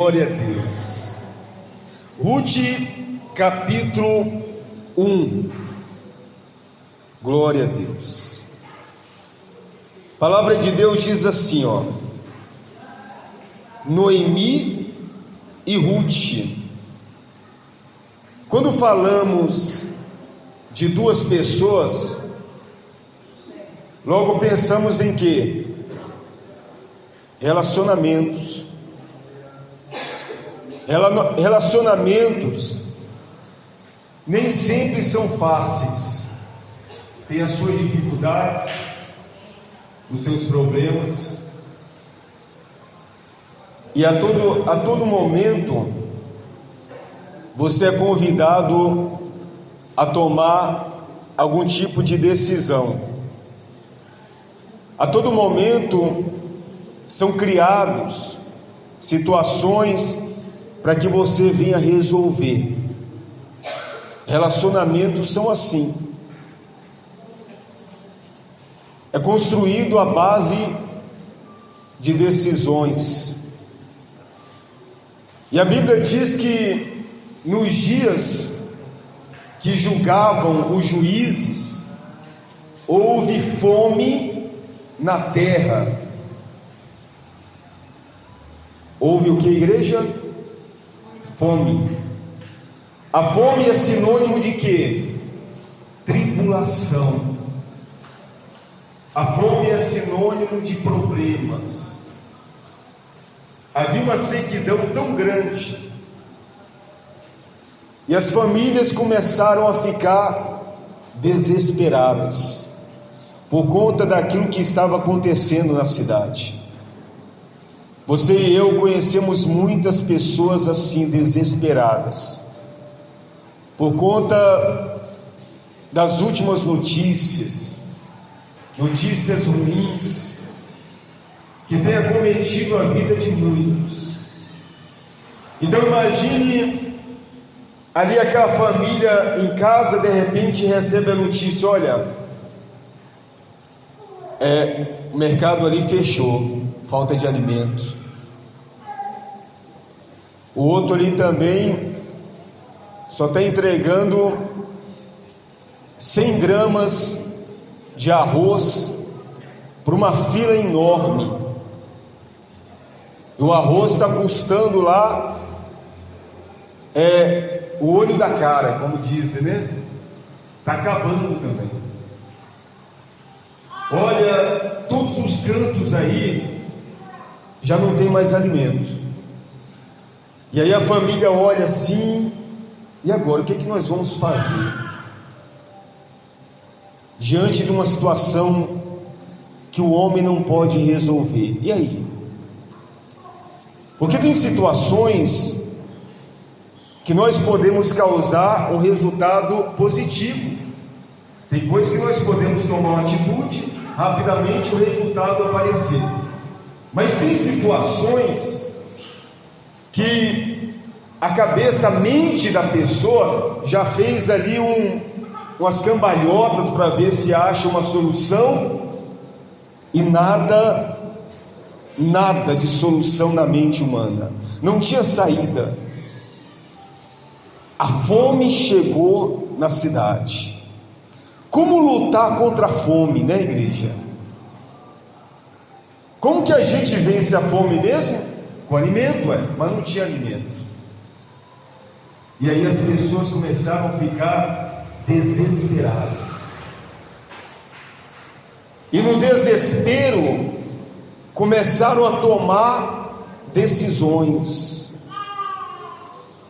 Glória a Deus. Ruth, capítulo 1. Glória a Deus. A palavra de Deus diz assim, Noemi e Ruth. Quando falamos de duas pessoas, logo pensamos em quê? Relacionamentos. Relacionamentos nem sempre são fáceis, tem as suas dificuldades, os seus problemas, e a todo momento você é convidado a tomar algum tipo de decisão. A todo momento são criados situações para que você venha resolver. Relacionamentos são assim. É construído à base de decisões. E a Bíblia diz que nos dias que julgavam os juízes, houve fome na terra. Houve o que, igreja? Fome. A fome é sinônimo de quê? Tribulação. A fome é sinônimo de problemas. Havia uma sequidão tão grande, e as famílias começaram a ficar desesperadas por conta daquilo que estava acontecendo na cidade. Você e eu conhecemos muitas pessoas assim, desesperadas, por conta das últimas notícias ruins, que têm acometido a vida de muitos. Então imagine ali aquela família em casa, de repente recebe a notícia: olha, o mercado ali fechou, falta de alimento. O outro ali também só está entregando 100 gramas de arroz para uma fila enorme. E o arroz está custando lá o olho da cara, como dizem, né? Está acabando também. Olha, todos os cantos aí já não tem mais alimento. E aí a família olha assim: e agora, o que nós vamos fazer? Diante de uma situação que o homem não pode resolver, e aí? Porque tem situações que nós podemos causar um resultado positivo. Tem coisas que nós podemos tomar uma atitude, rapidamente o resultado aparecer. Mas tem situações que a mente da pessoa já fez ali umas cambalhotas para ver se acha uma solução, e nada de solução na mente humana, não tinha saída. A fome chegou na cidade. Como lutar contra a fome, né, igreja? Como que a gente vence a fome mesmo? Com alimento, mas não tinha alimento. E aí as pessoas começaram a ficar desesperadas. E no desespero começaram a tomar decisões.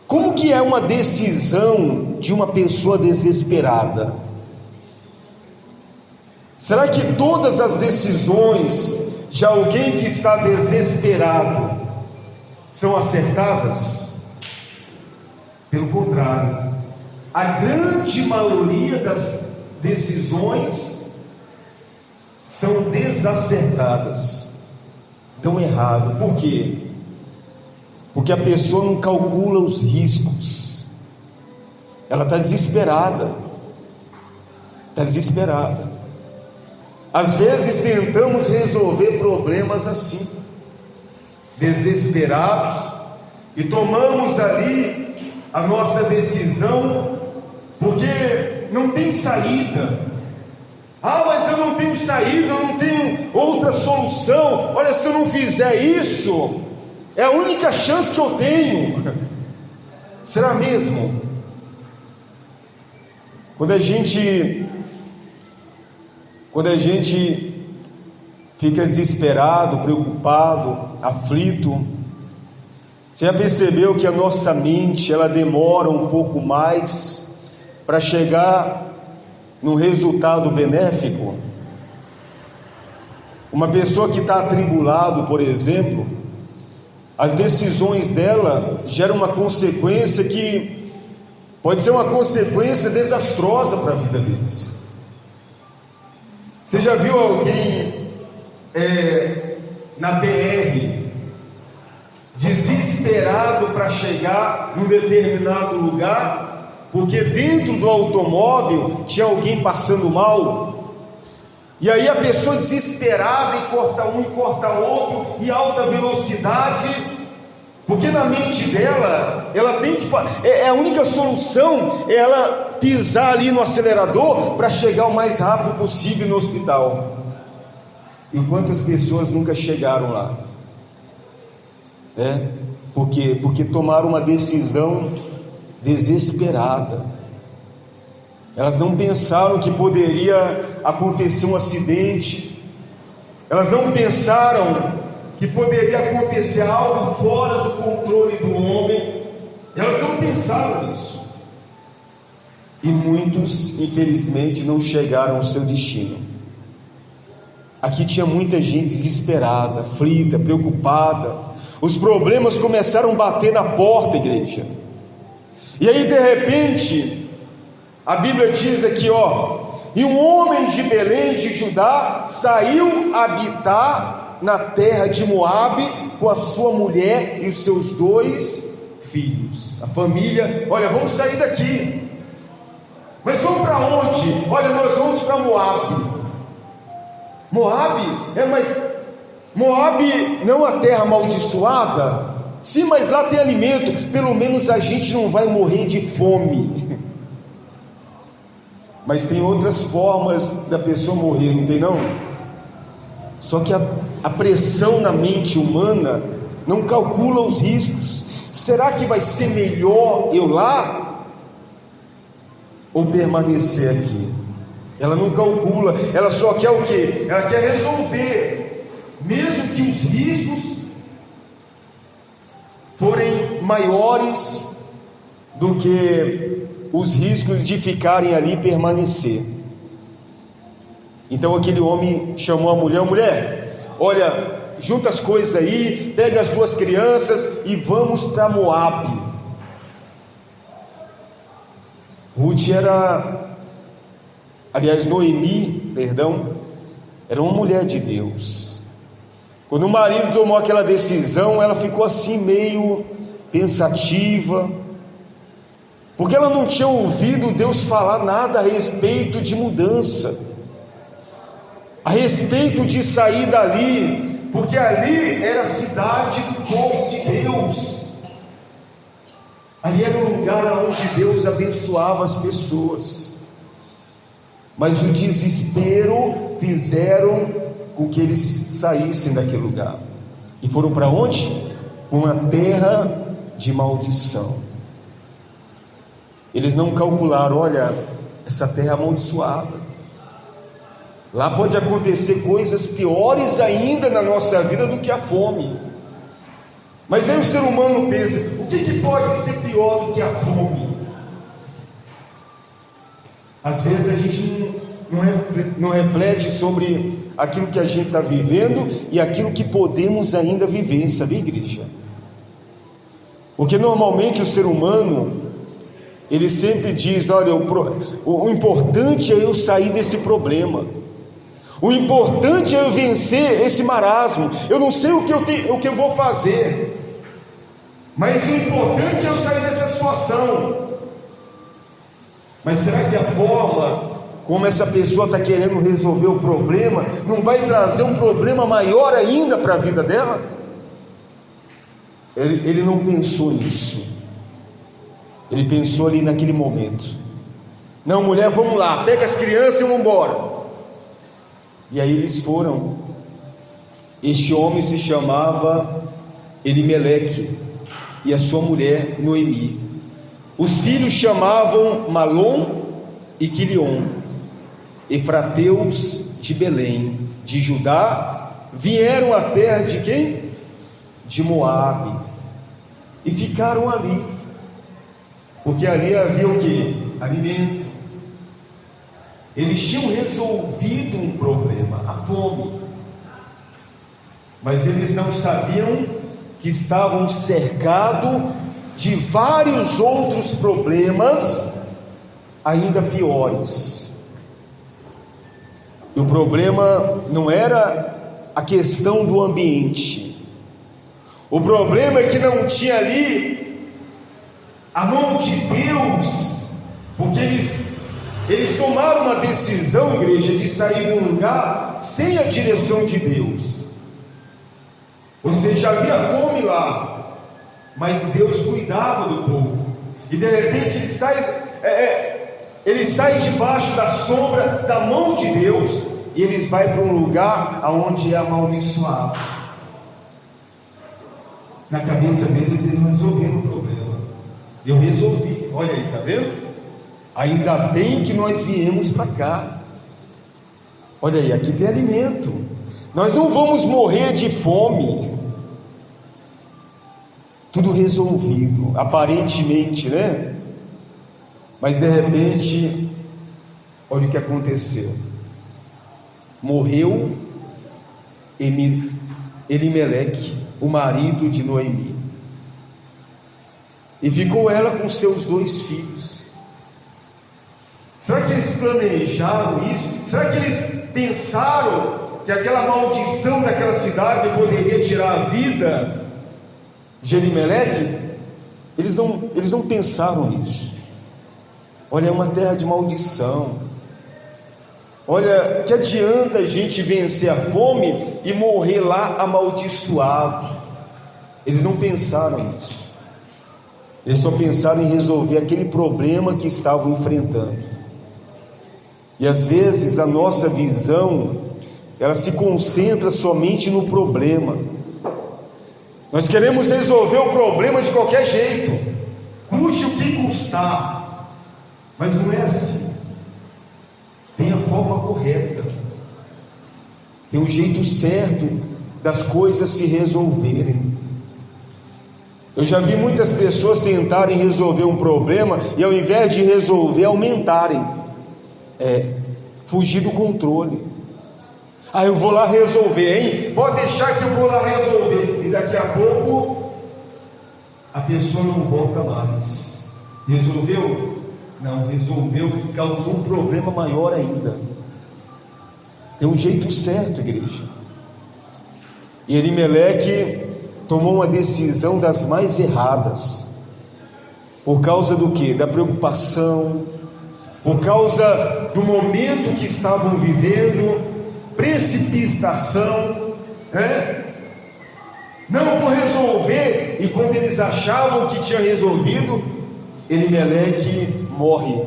Como que é uma decisão de uma pessoa desesperada? Será que todas as decisões de alguém que está desesperado são acertadas? Pelo contrário, a grande maioria das decisões são desacertadas, dão errado. Por quê? Porque a pessoa não calcula os riscos, ela está desesperada. Às vezes tentamos resolver problemas assim, desesperados, e tomamos ali a nossa decisão, porque não tem saída. Ah, mas eu não tenho saída, eu não tenho outra solução. Olha, se eu não fizer isso, é a única chance que eu tenho. Será mesmo? Quando a gente fica desesperado, preocupado, aflito, você já percebeu que a nossa mente, ela demora um pouco mais para chegar no resultado benéfico? Uma pessoa que está atribulado, por exemplo, as decisões dela geram uma consequência que pode ser uma consequência desastrosa para a vida deles. Você já viu alguém na BR desesperado para chegar num determinado lugar, porque dentro do automóvel tinha alguém passando mal, e aí a pessoa desesperada e corta um e corta outro em alta velocidade, porque na mente dela, ela tem que a única solução é ela pisar ali no acelerador para chegar o mais rápido possível no hospital. E quantas pessoas nunca chegaram lá? Porque tomaram uma decisão desesperada. Elas não pensaram que poderia acontecer um acidente, elas não pensaram que poderia acontecer algo fora do controle do homem, elas não pensaram nisso. E muitos, infelizmente, não chegaram ao seu destino. Aqui tinha muita gente desesperada, aflita, preocupada. Os problemas começaram a bater na porta, igreja. E aí, de repente, a Bíblia diz aqui, e um homem de Belém de Judá saiu habitar na terra de Moabe com a sua mulher e os seus 2 filhos. A família, olha, vamos sair daqui. Mas vamos para onde? Olha, nós vamos para Moabe. Moabe? Mas Moabe não é uma terra amaldiçoada? Sim, mas lá tem alimento, pelo menos a gente não vai morrer de fome. Mas tem outras formas da pessoa morrer, não tem não? Só que a pressão na mente humana não calcula os riscos. Será que vai ser melhor eu lá ou permanecer aqui? Ela não calcula, ela só quer o quê? Ela quer resolver, mesmo que os riscos forem maiores do que os riscos de ficarem ali e permanecer. Então aquele homem chamou a mulher, olha, junta as coisas aí, pega as 2 crianças e vamos para Moabe. Noemi, era uma mulher de Deus. Quando o marido tomou aquela decisão, ela ficou assim meio pensativa, porque ela não tinha ouvido Deus falar nada a respeito de mudança, a respeito de sair dali, porque ali era a cidade do povo de Deus, ali era o lugar onde Deus abençoava as pessoas. Mas o desespero fizeram com que eles saíssem daquele lugar. E foram para onde? Uma terra de maldição. Eles não calcularam, olha, essa terra é amaldiçoada. Lá pode acontecer coisas piores ainda na nossa vida do que a fome. Mas aí o ser humano pensa, o que pode ser pior do que a fome? Às vezes a gente não reflete sobre aquilo que a gente está vivendo e aquilo que podemos ainda viver, sabe, igreja? Porque normalmente o ser humano, ele sempre diz, olha, o importante é eu sair desse problema, o importante é eu vencer esse marasmo, eu não sei o que eu vou fazer, mas o importante é eu sair dessa situação. Mas será que a forma como essa pessoa está querendo resolver o problema não vai trazer um problema maior ainda para a vida dela? ele não pensou nisso. Ele pensou ali naquele momento: não, mulher, vamos lá, pega as crianças e vamos embora. E aí eles foram. Este homem se chamava Elimeleque e a sua mulher Noemi. Os filhos chamavam Malom e Quilion, efrateus de Belém, de Judá, vieram à terra de quem? De Moabe, e ficaram ali, porque ali havia o que? Alimento. Eles tinham resolvido um problema, a fome, mas eles não sabiam que estavam cercados de vários outros problemas ainda piores. E o problema não era a questão do ambiente, o problema é que não tinha ali a mão de Deus, porque eles tomaram uma decisão, igreja, de sair de um lugar sem a direção de Deus. Ou seja, havia fome lá, mas Deus cuidava do povo, e de repente eles saem debaixo da sombra da mão de Deus, e eles vão para um lugar onde é amaldiçoado. Na cabeça deles, eles resolveram o problema. Eu resolvi, olha aí, está vendo? Ainda bem que nós viemos para cá. Olha aí, aqui tem alimento. Nós não vamos morrer de fome. Tudo resolvido, aparentemente, né? Mas de repente, olha o que aconteceu. Morreu Elimeleque, o marido de Noemi, e ficou ela com seus 2 filhos. Será que eles planejaram isso? Será que eles pensaram que aquela maldição daquela cidade poderia tirar a vida de Elimeleque? Eles não pensaram nisso. Olha, é uma terra de maldição. Olha, que adianta a gente vencer a fome e morrer lá amaldiçoado? Eles não pensaram nisso. Eles só pensaram em resolver aquele problema que estavam enfrentando. E às vezes a nossa visão, ela se concentra somente no problema. Nós queremos resolver o problema de qualquer jeito, custe o que custar. Mas não é assim. Tem a forma correta, tem o jeito certo das coisas se resolverem. Eu já vi muitas pessoas tentarem resolver um problema e ao invés de resolver, aumentarem, fugir do controle. Eu vou lá resolver, hein? Pode deixar que eu vou lá resolver. E daqui a pouco a pessoa não volta mais. Resolveu? Não resolveu, causou um problema maior ainda. Tem um jeito certo, igreja. E Elimeleque tomou uma decisão das mais erradas. Por causa do quê? Da preocupação, por causa do momento que estavam vivendo, precipitação, não por resolver, e quando eles achavam que tinha resolvido, Elimeleque morre.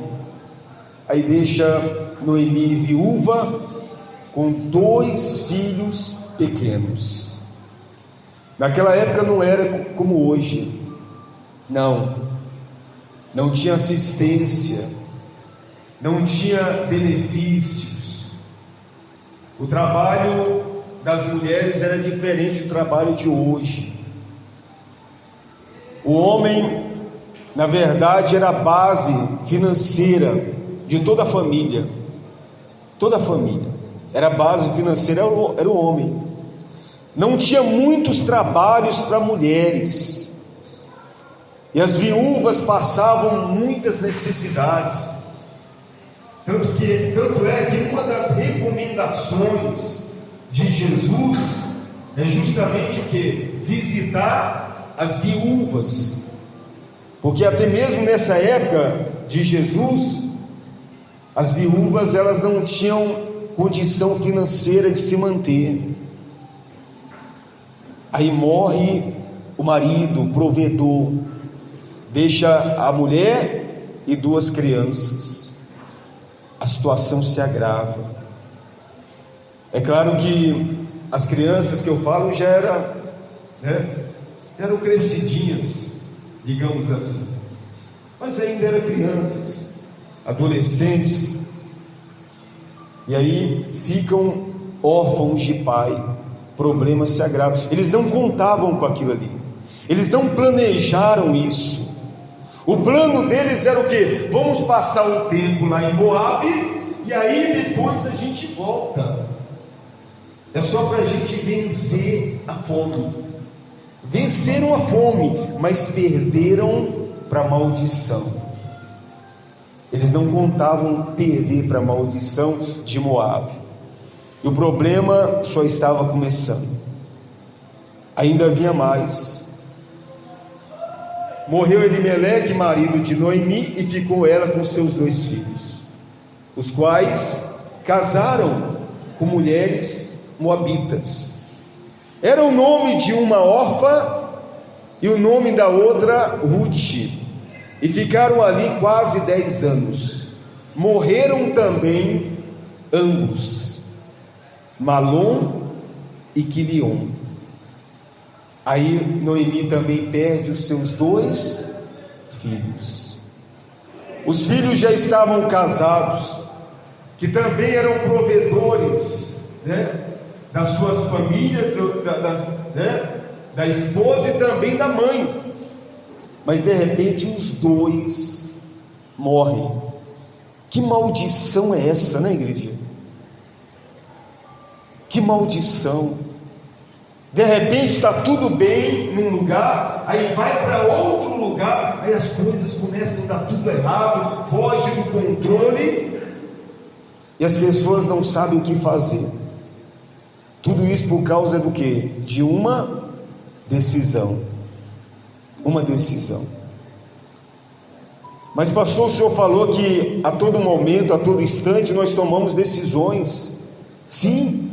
Aí deixa Noemi viúva com 2 filhos pequenos. Naquela época não era como hoje, não tinha assistência, não tinha benefícios. O trabalho das mulheres era diferente do trabalho de hoje. O homem, na verdade, era a base financeira de toda a família. Toda a família era a base financeira, era o homem. Não tinha muitos trabalhos para mulheres, e as viúvas passavam muitas necessidades. Tanto é que uma das recomendações de Jesus é justamente o que? Visitar as viúvas. Porque até mesmo nessa época de Jesus, as viúvas elas não tinham condição financeira de se manter. Aí morre o marido, o provedor, deixa a mulher e 2 crianças. A situação se agrava. É claro que as crianças que eu falo já eram crescidinhas, digamos assim, mas ainda eram crianças, adolescentes, e aí ficam órfãos de pai. Problemas se agravam. Eles não contavam com aquilo ali, eles não planejaram isso. O plano deles era o quê? Vamos passar um tempo lá em Moabe, e aí depois a gente volta. É só para a gente vencer a fome. Venceram a fome, mas perderam para a maldição. Eles não contavam perder para a maldição de Moabe. E o problema só estava começando. Ainda havia mais. Morreu Elimeleque, marido de Noemi, e ficou ela com seus 2 filhos, os quais casaram com mulheres moabitas. Era o nome de uma órfã e o nome da outra Ruth, e ficaram ali quase 10 anos. Morreram também ambos, Malom e Quilion. Aí Noemi também perde os seus 2 filhos. Os filhos já estavam casados, que também eram provedores, das suas famílias, da esposa e também da mãe. Mas de repente os 2 morrem. Que maldição é essa, né, igreja? Que maldição! De repente está tudo bem num lugar, aí vai para outro lugar, aí as coisas começam a dar tudo errado, foge do controle, e as pessoas não sabem o que fazer. Tudo isso por causa do quê? De uma decisão. Uma decisão. Mas pastor, o senhor falou que a todo momento, a todo instante nós tomamos decisões. Sim,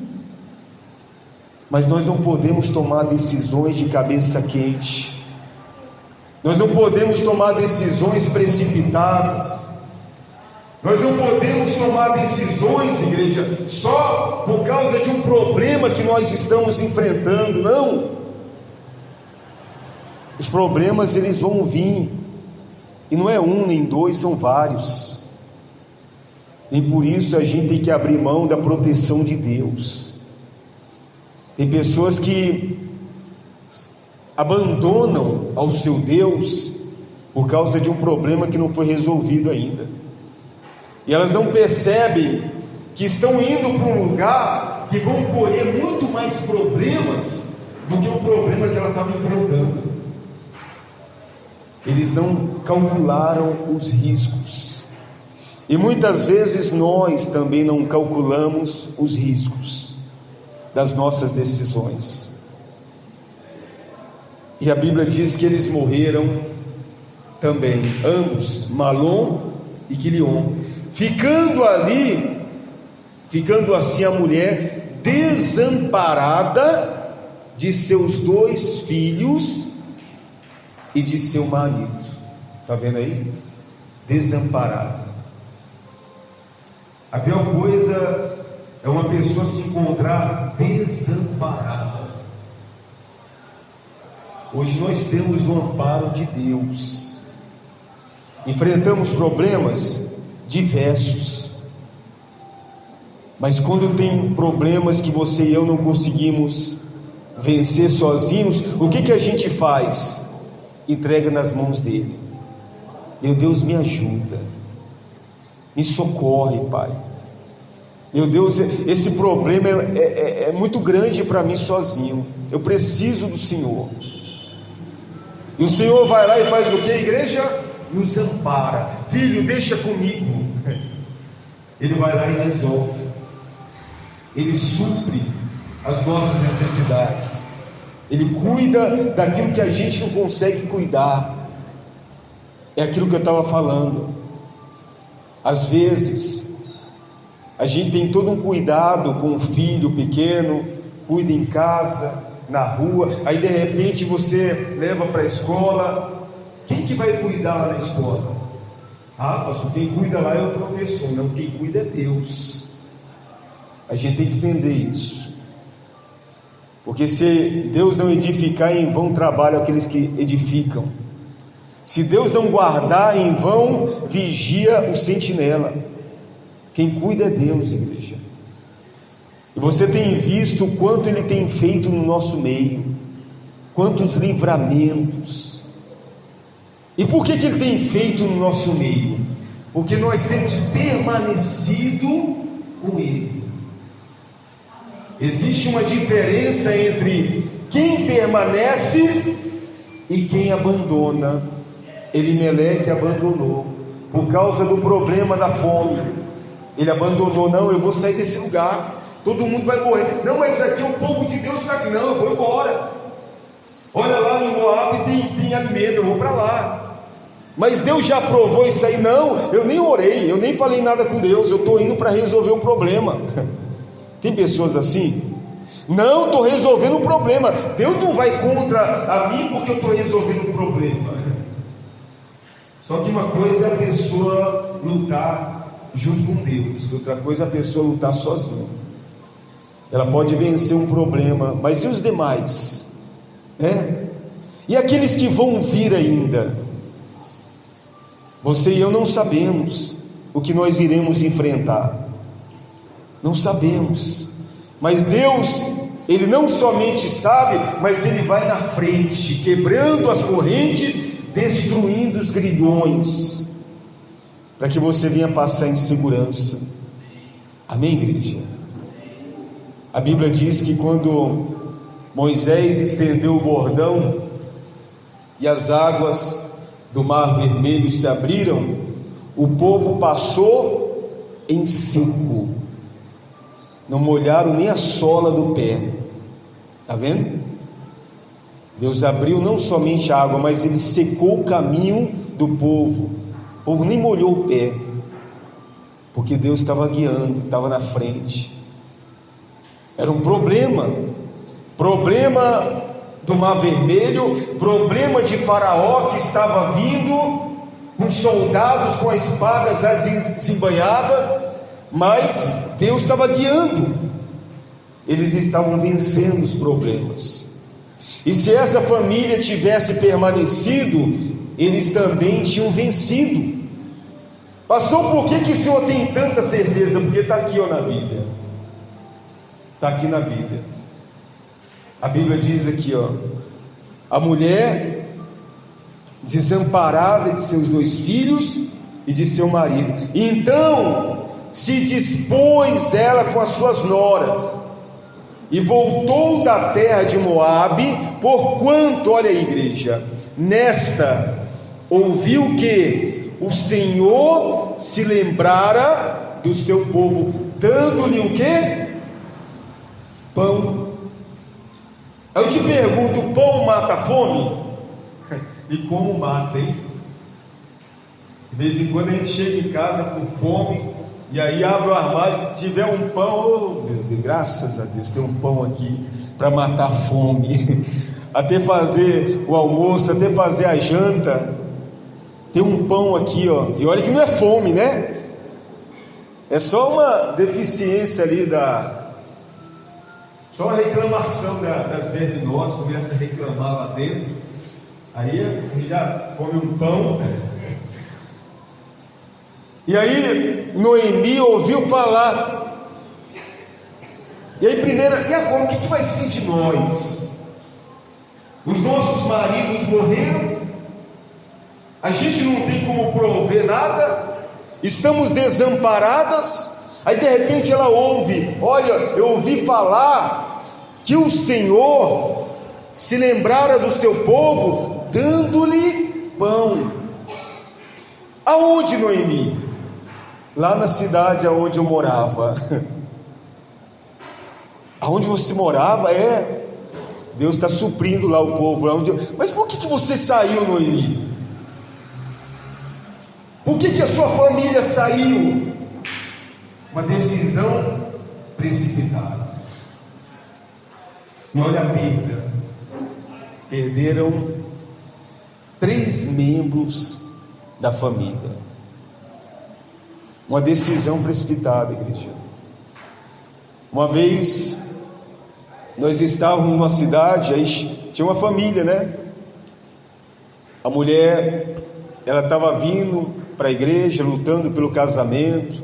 mas nós não podemos tomar decisões de cabeça quente. Nós não podemos tomar decisões precipitadas. Nós não podemos tomar decisões, igreja, só por causa de um problema que nós estamos enfrentando. Não. Os problemas, eles vão vir, e não é um nem 2, são vários. E por isso a gente tem que abrir mão da proteção de Deus. Tem pessoas que abandonam ao seu Deus por causa de um problema que não foi resolvido ainda, e elas não percebem que estão indo para um lugar que vão colher muito mais problemas do que o problema que ela estava enfrentando. Eles não calcularam os riscos, e muitas vezes nós também não calculamos os riscos das nossas decisões. E a Bíblia diz que eles morreram também, ambos, Malom e Quilion, ficando assim a mulher desamparada de seus 2 filhos e de seu marido. Está vendo aí? Desamparada. A pior coisa é uma pessoa se encontrar desamparada. Hoje nós temos o amparo de Deus. Enfrentamos problemas diversos, mas quando tem problemas que você e eu não conseguimos vencer sozinhos, o que a gente faz? Entrega nas mãos dele. Meu Deus, me ajuda, me socorre, Pai. Meu Deus, esse problema é muito grande para mim sozinho, eu preciso do Senhor. E o Senhor vai lá e faz o que, igreja? Nos ampara. Filho, deixa comigo. Ele vai lá e resolve. Ele supre as nossas necessidades. Ele cuida daquilo que a gente não consegue cuidar. É aquilo que eu estava falando. Às vezes a gente tem todo um cuidado com o filho pequeno, cuida em casa, na rua, aí de repente você leva para a escola. Quem que vai cuidar lá na escola? Ah, pastor, quem cuida lá é o professor. Não, quem cuida é Deus. A gente tem que entender isso, porque se Deus não edificar, em vão trabalham aqueles que edificam. Se Deus não guardar, em vão vigia o sentinela. Quem cuida é Deus, igreja. E você tem visto o quanto Ele tem feito no nosso meio, quantos livramentos. E por que Ele tem feito no nosso meio? Porque nós temos permanecido com Ele. Existe uma diferença entre quem permanece e quem abandona. Elimeleque abandonou por causa do problema da fome. Ele abandonou. Não, eu vou sair desse lugar, todo mundo vai morrer. Não, mas aqui o povo de Deus está aqui. Não, eu vou embora. Olha lá em Moab tem alimento, eu vou para lá. Mas Deus já aprovou isso aí? Não, eu nem orei, eu nem falei nada com Deus, eu estou indo para resolver o problema. Tem pessoas assim? Não, estou resolvendo o problema. Deus não vai contra a mim porque eu estou resolvendo o problema. Só que uma coisa é a pessoa lutar junto com Deus, outra coisa é a pessoa lutar sozinha. Ela pode vencer um problema, mas e os demais? E aqueles que vão vir ainda? Você e eu não sabemos o que nós iremos enfrentar. Não sabemos, mas Deus, Ele não somente sabe, mas Ele vai na frente, quebrando as correntes, destruindo os grilhões, para que você venha passar em segurança. Amém, igreja? A Bíblia diz que quando Moisés estendeu o bordão e as águas do Mar Vermelho se abriram, o povo passou em seco. Não molharam nem a sola do pé. Está vendo? Deus abriu não somente a água, mas Ele secou o caminho do povo. O povo nem molhou o pé, porque Deus estava guiando, estava na frente. Era um problema do Mar Vermelho, problema de Faraó que estava vindo com soldados com as espadas desembainhadas, mas Deus estava guiando. Eles estavam vencendo os problemas. E se essa família tivesse permanecido, eles também tinham vencido. Pastor, por que o senhor tem tanta certeza? Porque está aqui na Bíblia. Está aqui na Bíblia. A Bíblia diz aqui, a mulher desamparada de seus 2 filhos e de seu marido. Então se dispôs ela com as suas noras e voltou da terra de Moabe, porquanto, olha aí, igreja, nesta ouviu que o Senhor se lembrara do seu povo, dando-lhe o quê? Pão. Eu te pergunto, pão mata a fome? E como mata, hein? De vez em quando a gente chega em casa com fome, e aí abre o armário, tiver um pão, oh meu Deus, graças a Deus, tem um pão aqui para matar a fome, até fazer o almoço, até fazer a janta, tem um pão aqui, e olha que não é fome, né? É só uma deficiência ali só uma reclamação das verminosas, começa a reclamar lá dentro, aí já come um pão. E aí Noemi ouviu falar, e aí e agora o que vai ser de nós? Os nossos maridos morreram, a gente não tem como prover nada, estamos desamparadas. Aí de repente ela ouve, olha, eu ouvi falar que o Senhor se lembrara do seu povo, dando-lhe pão. Aonde, Noemi? Lá na cidade aonde eu morava. Aonde você morava? Deus está suprindo lá o povo. Mas por que você saiu, Noemi? Por que a sua família saiu? Uma decisão precipitada. E olha a perda. perderam 3 membros da família. Uma decisão precipitada, igreja. Uma vez nós estávamos numa cidade, aí tinha uma família, né? A mulher, ela estava vindo para a igreja, lutando pelo casamento,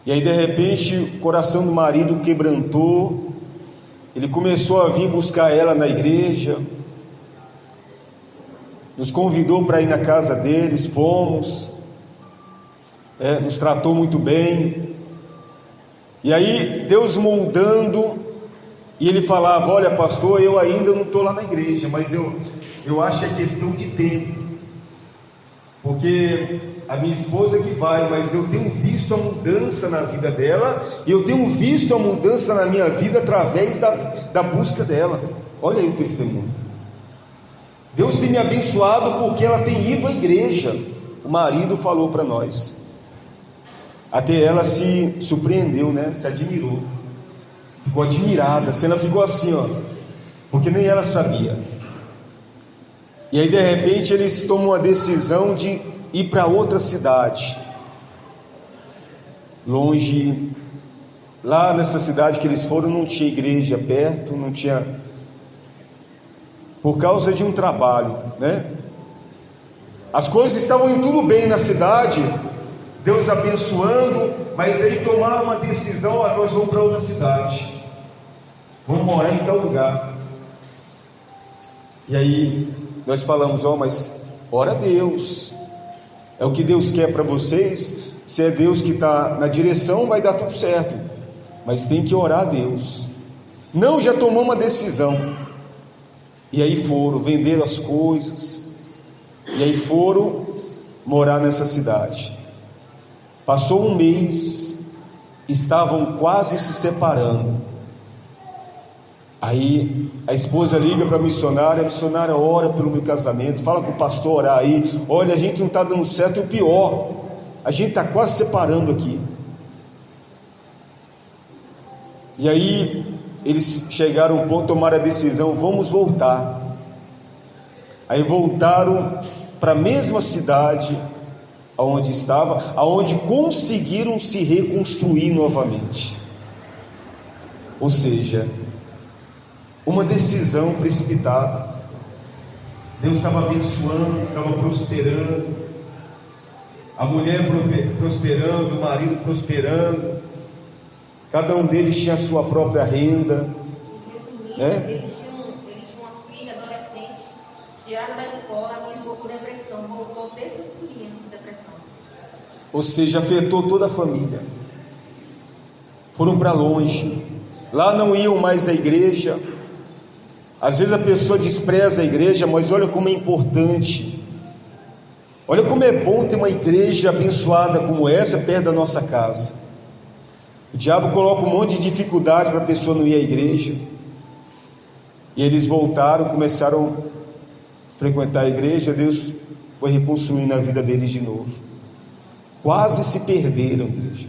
e aí de repente o coração do marido quebrantou, ele começou a vir buscar ela na igreja, nos convidou para ir na casa deles, fomos, nos tratou muito bem, e aí Deus moldando, e ele falava: olha pastor, eu ainda não estou lá na igreja, mas eu acho que é questão de tempo, porque a minha esposa que vai, mas eu tenho visto a mudança na vida dela, e eu tenho visto a mudança na minha vida através da busca dela. Olha aí o testemunho. Deus tem me abençoado porque ela tem ido à igreja. O marido falou para nós. Até ela se surpreendeu, né? Se admirou, ficou admirada. A cena ficou assim, ó, porque nem ela sabia. E aí de repente eles tomam a decisão de ir para outra cidade, longe. Lá nessa cidade que eles foram não tinha igreja perto, não tinha, por causa de um trabalho, né? As coisas estavam indo tudo bem na cidade, Deus abençoando, mas aí tomaram uma decisão: nós vamos para outra cidade, vamos morar em tal lugar. E aí nós falamos: mas ora a Deus, é o que Deus quer para vocês. Se é Deus que está na direção, vai dar tudo certo, mas tem que orar a Deus. Não, já tomou uma decisão. E aí foram, venderam as coisas, e aí foram morar nessa cidade. Passou um mês, estavam quase se separando. Aí a esposa liga para a missionária ora pelo meu casamento, fala com o pastor orar aí, olha, a gente não está dando certo, e o pior, a gente está quase separando aqui. E aí eles chegaram a um ponto, tomaram a decisão: vamos voltar. Aí voltaram para a mesma cidade aonde estava, aonde conseguiram se reconstruir novamente. Ou seja, uma decisão precipitada. Deus estava abençoando, estava prosperando, a mulher prosperando, o marido prosperando, cada um deles tinha a sua própria renda, né? Eles tinham uma filha adolescente, tiraram da escola e entrou com depressão, voltou terça-feira com depressão. Ou seja, afetou toda a família. Foram para longe, lá não iam mais à igreja. Às vezes a pessoa despreza a igreja, mas olha como é importante, olha como é bom ter uma igreja abençoada como essa perto da nossa casa. O diabo coloca um monte de dificuldade para a pessoa não ir à igreja, e eles voltaram, começaram a frequentar a igreja. Deus foi reconstruindo a vida deles de novo. Quase se perderam, igreja,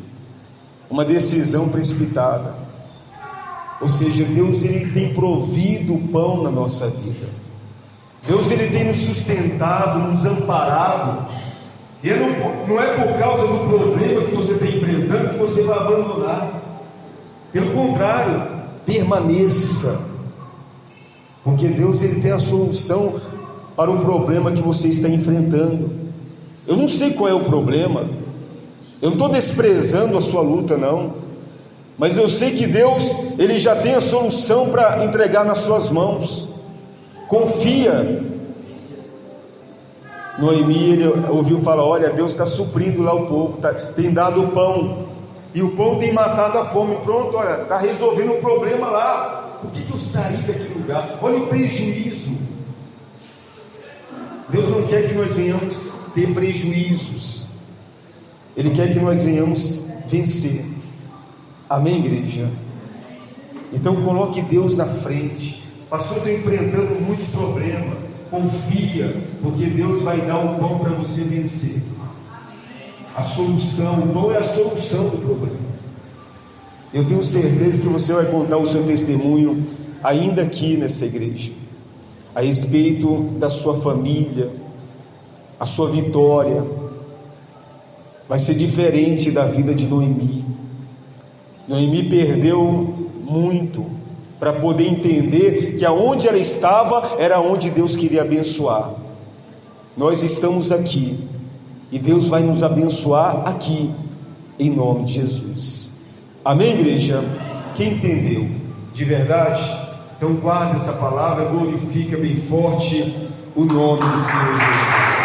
uma decisão precipitada. Ou seja, Deus ele tem provido o pão na nossa vida. Deus ele tem nos sustentado, nos amparado. E não é por causa do problema que você está enfrentando que você vai abandonar. Pelo contrário, permaneça, porque Deus ele tem a solução para o problema que você está enfrentando. Eu não sei qual é o problema, eu não estou desprezando a sua luta não, mas eu sei que Deus ele já tem a solução para entregar nas suas mãos. Confia. Noemi ele ouviu falar: olha, Deus está suprindo lá o povo, tem dado o pão, e o pão tem matado a fome. Pronto, olha, está resolvendo o problema lá. Por que eu saí daquele lugar? Olha o prejuízo. Deus não quer que nós venhamos ter prejuízos, Ele quer que nós venhamos vencer. Amém, igreja? Então coloque Deus na frente. Pastor, estou enfrentando muitos problemas. Confia, porque Deus vai dar o pão para você vencer. A solução, o pão é a solução do problema. Eu tenho certeza que você vai contar o seu testemunho ainda aqui nessa igreja. a respeito da sua família, a sua vitória vai ser diferente da vida de Noemi. Noemi perdeu muito para poder entender que aonde ela estava era onde Deus queria abençoar. Nós estamos aqui e Deus vai nos abençoar aqui, em nome de Jesus. Amém, igreja? Quem entendeu de verdade? Então guarda essa palavra, glorifica bem forte o nome do Senhor Jesus.